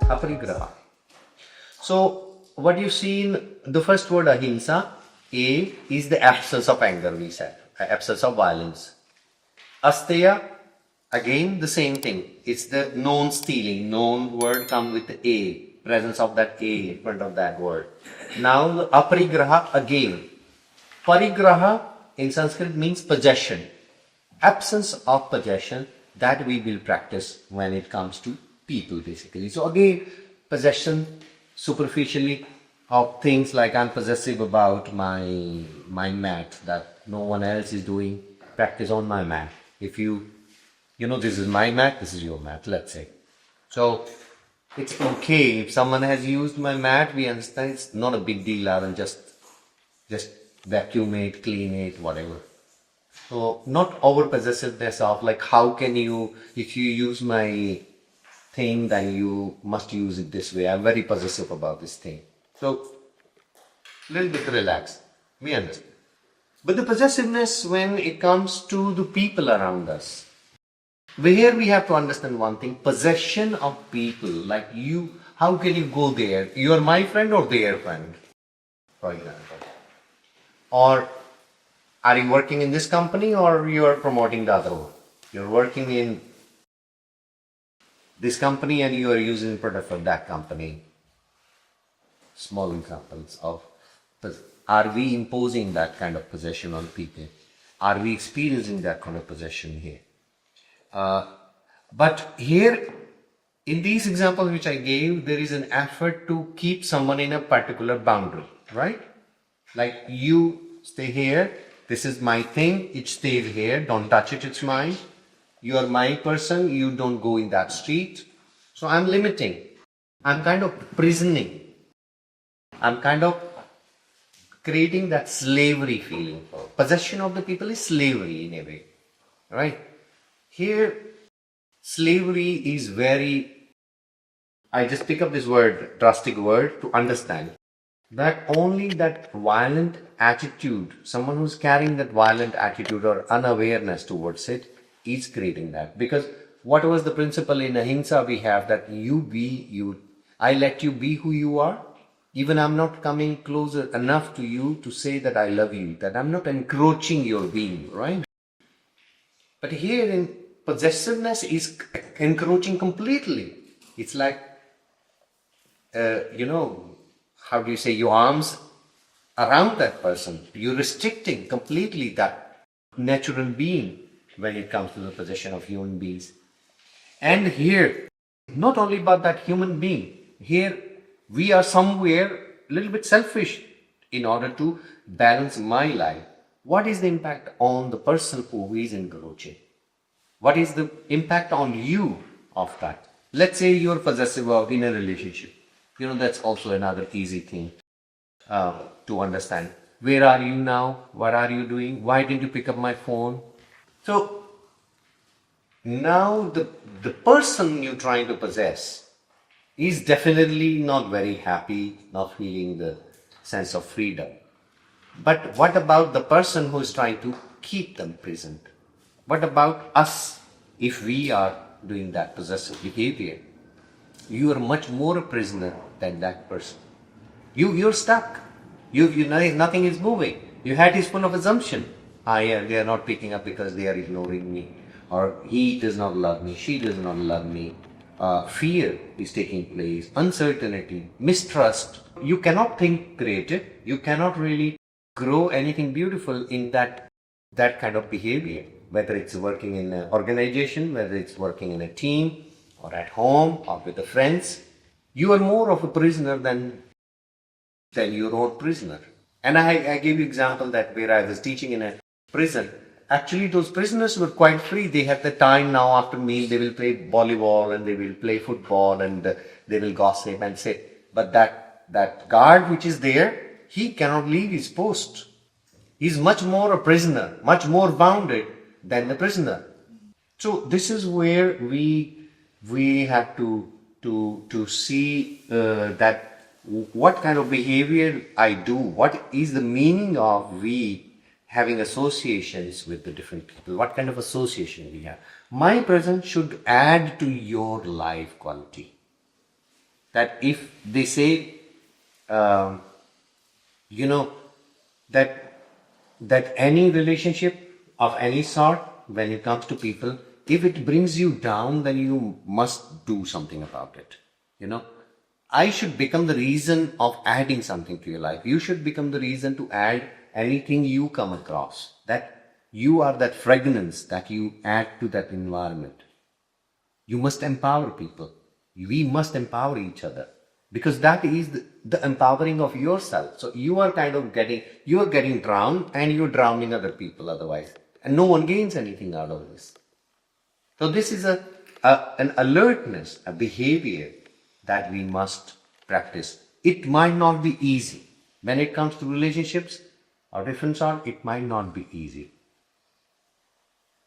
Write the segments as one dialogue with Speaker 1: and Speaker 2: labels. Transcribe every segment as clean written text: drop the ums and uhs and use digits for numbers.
Speaker 1: Aparigraha. So what you see in the first word ahimsa, A is the absence of anger, we said, absence of violence. Asteya, again the same thing. It's the non-stealing. Non word come with the A, presence of that A in front of that word. Now the aparigraha again. Parigraha in Sanskrit means possession. Absence of possession, that we will practice when it comes to people basically. So again, possession superficially of things like I'm possessive about my mat that no one else is doing. Practice on my mat. If you know this is my mat, this is your mat, let's say. So it's okay if someone has used my mat, we understand it's not a big deal. I will just vacuum it, clean it, whatever. So not over possessiveness of like how can you, if you use my thing, then you must use it this way. I'm very possessive about this thing. So little bit relaxed. We understand. But the possessiveness when it comes to the people around us, here we have to understand one thing, possession of people, like you, how can you go there? You are my friend or their friend, for example. Or are you working in this company or you are promoting the other one? You're working in this company and you are using the product of that company. Small examples of, are we imposing that kind of possession on people? Are we experiencing that kind of possession here? But here, in these examples which I gave, there is an effort to keep someone in a particular boundary, right? Like you stay here, this is my thing, it stays here, don't touch it, it's mine. You are my person, you don't go in that street. So I'm limiting. I'm kind of prisoning. I'm kind of creating that slavery feeling. Possession of the people is slavery in a way, right? Here, slavery is very, I just pick up this word, drastic word, to understand that only that violent attitude, someone who's carrying that violent attitude or unawareness towards it is creating that. Because what was the principle in ahimsa we have, that you be you, I let you be who you are. Even I'm not coming closer enough to you to say that I love you, that I'm not encroaching your being, right? But here in possessiveness is encroaching completely. It's like, how do you say, your arms around that person. You're restricting completely that natural being when it comes to the possession of human beings. And here, not only about that human being, here we are somewhere a little bit selfish in order to balance my life. What is the impact on the person who is encroaching? What is the impact on you of that? Let's say you're possessive of in a relationship. That's also another easy thing to understand. Where are you now? What are you doing? Why didn't you pick up my phone? So now the person you're trying to possess is definitely not very happy, not feeling the sense of freedom. But what about the person who is trying to keep them present? What about us if we are doing that possessive behavior? You are much more a prisoner than that person. You're stuck. Nothing is moving. Your head is full of assumption. Yeah, they are not picking up because they are ignoring me. Or he does not love me, she does not love me. Fear is taking place, uncertainty, mistrust. You cannot think creative. You cannot really grow anything beautiful in that kind of behavior. Whether it's working in an organization, whether it's working in a team, or at home, or with the friends, you are more of a prisoner than your own prisoner. And I gave you example that where I was teaching in a prison, actually those prisoners were quite free. They have the time now after meal, they will play volleyball and they will play football and they will gossip and sit. But that guard which is there, he cannot leave his post. He's much more a prisoner, much more bounded than the prisoner. So this is where we have to see that what kind of behavior I do, what is the meaning of we having associations with the different people, what kind of association we have. My presence should add to your life quality. That if they say, um, you know, that any relationship of any sort, when it comes to people, if it brings you down, then you must do something about it. You know, I should become the reason of adding something to your life. You should become the reason to add anything you come across. That you are that fragrance that you add to that environment. You must empower people. We must empower each other, because that is the empowering of yourself. So you are getting drowned and you're drowning other people otherwise. And no one gains anything out of this. So this is an alertness, a behavior that we must practice. It might not be easy. When it comes to relationships of different sort, it might not be easy.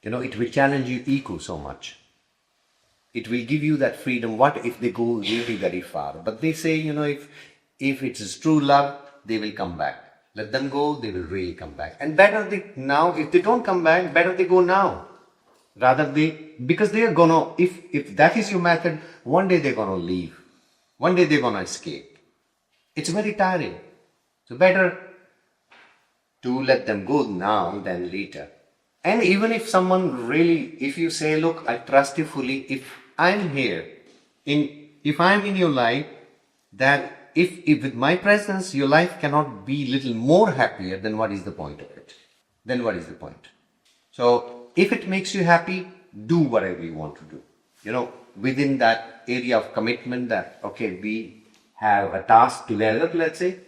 Speaker 1: You know, it will challenge your ego so much. It will give you that freedom. What if they go really very far? But they say, you know, if it's true love, they will come back. Let them go, they will really come back. And better they now, if they don't come back, better they go now. Because they are gonna, if that is your method, one day they're gonna leave. One day they're gonna escape. It's very tiring. So better to let them go now than later. And even if someone really, if you say, look, I trust you fully, if I'm here, if I'm in your life, that if with my presence your life cannot be little more happier, then what is the point of it? Then what is the point? So if it makes you happy, do whatever you want to do. You know, within that area of commitment that, okay, we have a task together, let's say,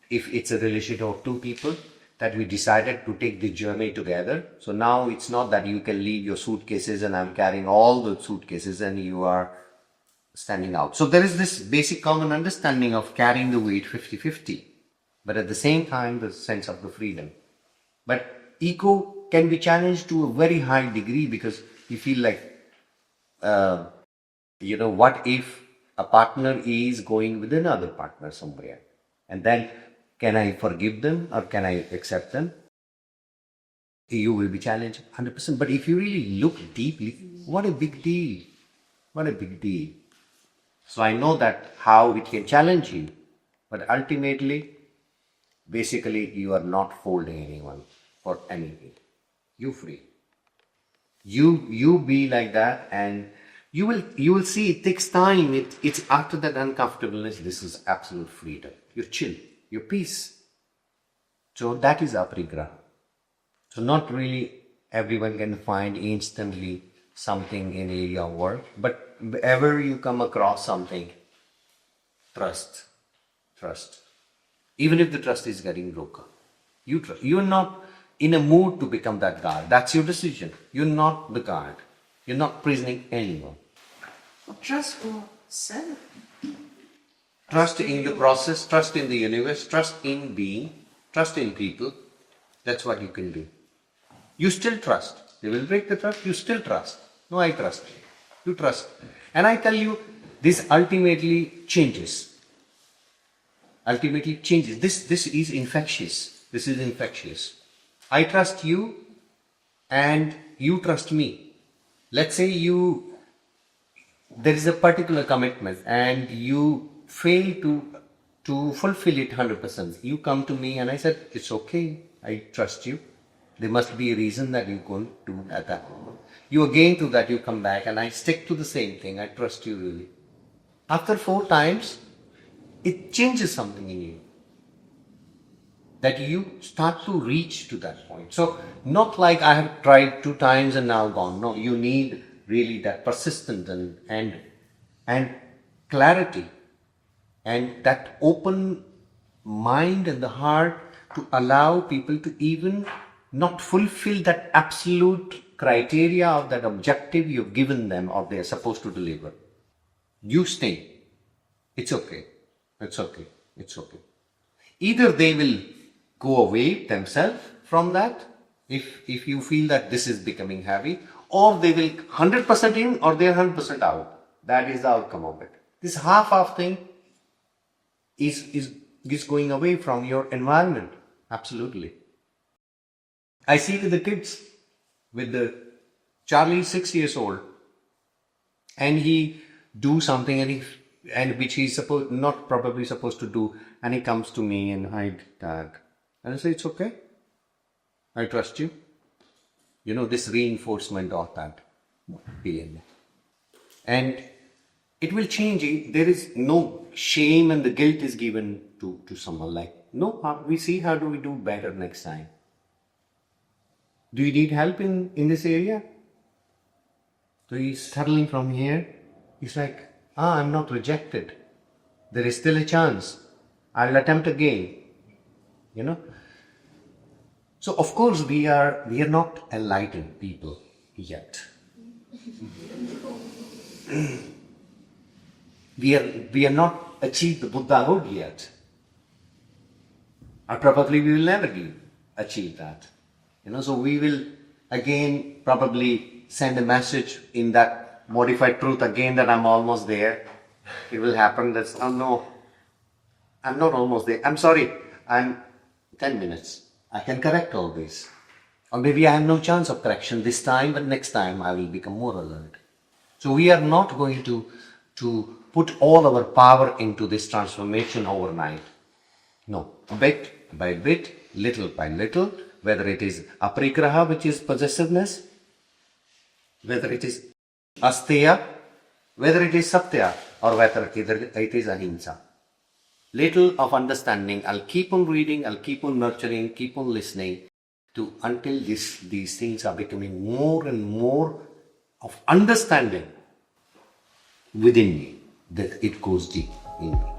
Speaker 1: if it's a relationship of two people, that we decided to take the journey together. So now it's not that you can leave your suitcases and I'm carrying all the suitcases and you are standing out. So there is this basic common understanding of carrying the weight 50-50, but at the same time, the sense of the freedom. But ego can be challenged to a very high degree, because you feel like, you know, what if a partner is going with another partner somewhere? And then, can I forgive them or can I accept them? You will be challenged 100%. But if you really look deeply, what a big deal. What a big deal. So I know that how it can challenge you. But ultimately, basically, you are not folding anyone for anything. You free. You be like that, and you will see it takes time. It's after that uncomfortableness, this is absolute freedom. You're chill. Your peace. So that is Aparigraha. So not really everyone can find instantly something in area of work, but wherever you come across something, trust. Even if the trust is getting broken, you trust. You're not in a mood to become that guard. That's your decision. You're not the guard. You're not prisoning anyone.
Speaker 2: Trust for self.
Speaker 1: Trust in the process, trust in the universe, trust in being, trust in people. That's what you can do. You still trust. They will break the trust, you still trust. No, I trust. You trust. And I tell you, this ultimately changes. This is infectious. This is infectious. I trust you and you trust me. Let's say there is a particular commitment and you fail to fulfill it 100%. You come to me and I said, it's okay, I trust you. There must be a reason that you're going to do at that moment. You again do that, you come back and I stick to the same thing. I trust you really. After 4 times, it changes something in you. That you start to reach to that point. So not like I have tried 2 times and now gone. No, you need really that persistence and clarity. And that open mind and the heart to allow people to even not fulfill that absolute criteria of that objective you've given them or they're supposed to deliver. You stay. It's okay. It's okay. It's okay. Either they will go away themselves from that, if you feel that this is becoming heavy, or they will 100% in or they're 100% out. That is the outcome of it. This half thing is going away from your environment. Absolutely. I see with the kids, with the Charlie is 6 years old, and he do something and which he's not probably supposed to do, and he comes to me and I dad, and I say it's okay, I trust you. You know, this reinforcement of that DNA, and it will change. There is no shame and the guilt is given to someone like, no, we see how do we do better next time. Do you need help in this area? So he's settling from here. He's like, I'm not rejected. There is still a chance. I'll attempt again. You know? So of course we are not enlightened people yet. we are not achieved the Buddhahood yet. Or probably we will never achieve that. You know, so we will again probably send a message in that modified truth again that I'm almost there. It will happen that, oh no, I'm not almost there. I'm sorry, I'm 10 minutes. I can correct all this. Or maybe I have no chance of correction this time, but next time I will become more alert. So we are not going to put all our power into this transformation overnight. No, bit by bit, little by little, whether it is Aparigraha, which is possessiveness, whether it is Asteya, whether it is Satya, or whether it is Ahimsa. Little of understanding. I'll keep on reading, I'll keep on nurturing, keep on listening until these things are becoming more and more of understanding within me, that it goes deep in me.